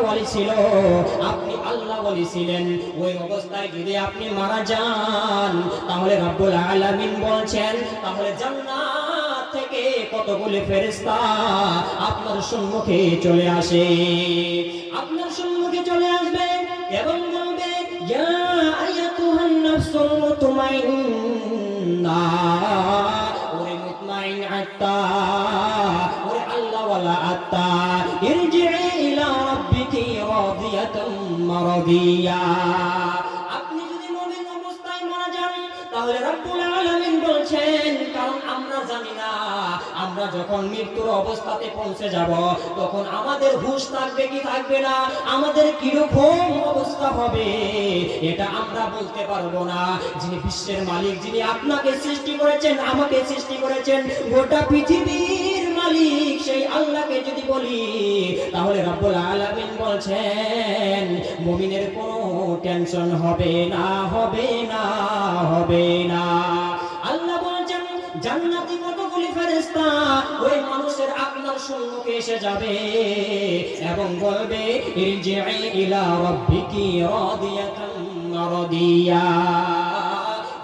ওয়ালি ছিল, আপনি আল্লাহ ওয়ালি ছিলেন, ওই অবস্থায় যদি আপনি মারা যান তাহলে রব্বুল আলামিন বলছেন তাহলে জান্নাত থেকে কতগুলি ফেরেশতা আপনার সম্মুখে চলে আসে, আপনার সম্মুখে চলে আসবে এবং বলবে ইয়া আয়াতুহান নাফসুল মুতমাইন্না, ওরে মুতমাইন আত্মা, ওরে আল্লাহ ওয়ালা আত্মা, ইরজিই ইলা রাব্বিকি রাদিয়াতাম মারদিয়া। আপনি যদি মুমিন অবস্থায় মারা যান তাহলে রব্বুল আলামিন বলছেন, কারণ আমরা জানি না আমরা যখন মৃত্যুর অবস্থাতে পৌঁছে যাব তখন আমাদের হুঁশ থাকবে কি থাকবে না, আমাদের কিরকম অবস্থা হবে এটা আমরা বলতে পারবো না। যিনি বিশ্বের মালিক, যিনি আপনাকে সৃষ্টি করেছেন, আমাকে সৃষ্টি করেছেন, গোটা পৃথিবীর মালিক সেই আল্লাহকে যদি বলি তাহলে রব্বুল আলামিন বলছেন মুমিনের কোনো টেনশন হবে না, হবে না, হবে না। আল্লাহ বলেছেন জান্নাতি কতগুলি ফেরেশতা ওই মানুষের আপনার সম্মুখে এসে যাবে এবং বলবে ইরজিই ইলা রাব্বিকি রাদিয়াতাম মারদিয়া,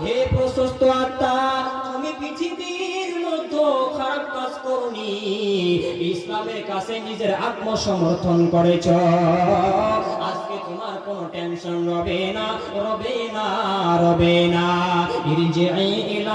হে প্রশস্ত আত্মা, তুমি পৃথিবীর মধ্যে খারাপ কাজ করনি, ইসলামের কাছে নিজের আত্মসমর্থন করেছ, আজকে তোমার কোনো টেনশন রবে না, রবে না, রবে না। ইরজিই ইলা